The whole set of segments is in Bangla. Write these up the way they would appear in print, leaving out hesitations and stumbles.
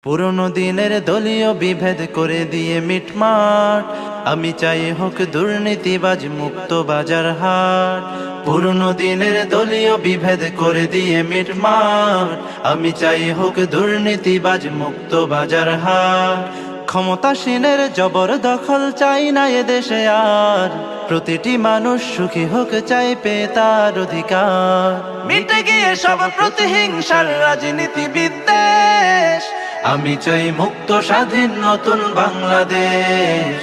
পুরনো দিনের দলীয় বিভেদ করে দিয়ে মিটমাট, আমি চাই হোক দুর্নীতিবাজ মুক্ত বাজার হাট। পুরনো দিনের দলীয় বিভেদ করে দিয়ে মিটমাট, আমি চাই হোক দুর্নীতিবাজ মুক্ত বাজার হাট। ক্ষমতাসীনের জবরদখল চাই না এদেশে আর, প্রতিটি মানুষ সুখী হোক চাই পেয়ে তার অধিকার। মিটে গিয়ে সব প্রতিহিংসার রাজনীতি বিদ্বেষ, আমি চাই মুক্ত স্বাধীন নতুন বাংলাদেশ।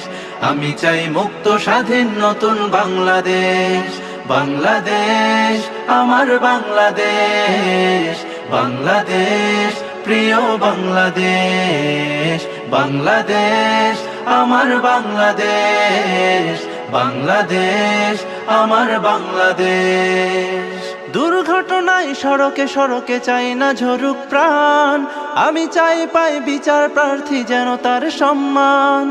আমি চাই মুক্ত স্বাধীন নতুন বাংলাদেশ। বাংলাদেশ আমার বাংলাদেশ, বাংলাদেশ প্রিয় বাংলাদেশ। বাংলাদেশ আমার বাংলাদেশ, বাংলাদেশ আমার বাংলাদেশ। দুর্ঘটনায় সড়কে সড়কে চাই না ঝরুক প্রাণ, আমি চাই পাই বিচার প্রার্থী যেন তার সম্মান।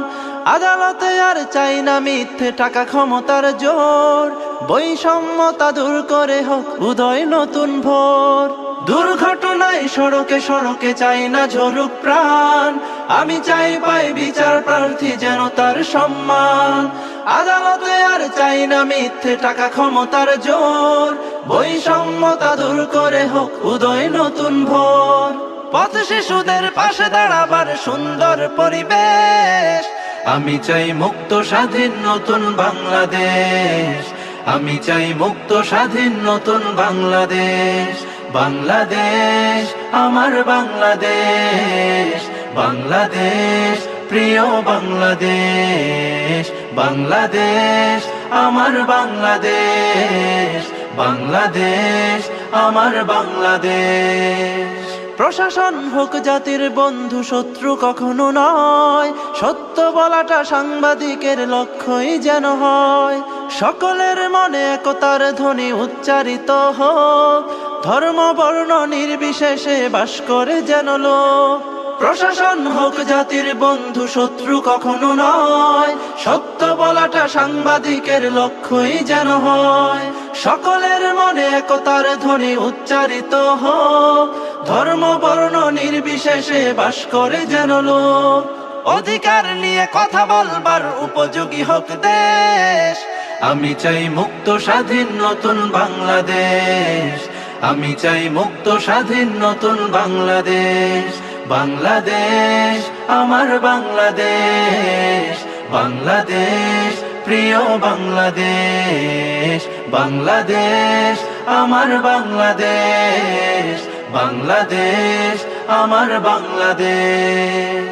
আদালতে আর চাই না মিথ্যে টাকা ক্ষমতার জোর, বৈষম্যতা দূর করে হোক উদয় নতুন ভোর। দুর্ঘটনায় সড়কে সড়কে চাই না ঝরুক প্রাণ, আমি চাই পাই বিচার প্রার্থী যেন তার সম্মান। আদালতে আর চাই না মিথ্যে টাকা ক্ষমতার জোর, বৈষম্যতা দূর করে হোক উদয় নতুন ভোর। পথ শিশুদের পাশে দাঁড়াবার সুন্দর পরিবেশ, আমি চাই মুক্ত স্বাধীন নতুন বাংলাদেশ। আমি চাই মুক্ত স্বাধীন নতুন বাংলাদেশ। বাংলাদেশ আমার বাংলাদেশ, বাংলাদেশ প্রিয় বাংলাদেশ। বাংলাদেশ আমার বাংলাদেশ, বাংলাদেশ আমার বাংলাদেশ। প্রশাসন হোক জাতির বন্ধু, শত্রু কখনো নয়, সত্য বলাটা সাংবাদিকের লক্ষ্যই যেন হয়। সকলের মনে একতার ধ্বনি উচ্চারিত হোক, ধর্ম বর্ণ নির্বিশেষে বাস করে যেন লোক। প্রশাসন হোক জাতির বন্ধু, শত্রু কখনো নয়, সত্য বলাটা সাংবাদিকের লক্ষ্যই যেন হয়। সকলের মনে একতার ধ্বনি উচ্চারিত হোক, ধর্ম বর্ণ নির্বিশেষে বাস করে যেন লোক। অধিকার নিয়ে কথা বলবার উপযোগী হোক দেশ, আমি চাই মুক্ত স্বাধীন নতুন বাংলাদেশ। আমি চাই মুক্ত স্বাধীন নতুন বাংলাদেশ। বাংলাদেশ আমার বাংলাদেশ, বাংলাদেশ প্রিয় বাংলাদেশ। বাংলাদেশ আমার বাংলাদেশ, বাংলাদেশ আমার বাংলাদেশ।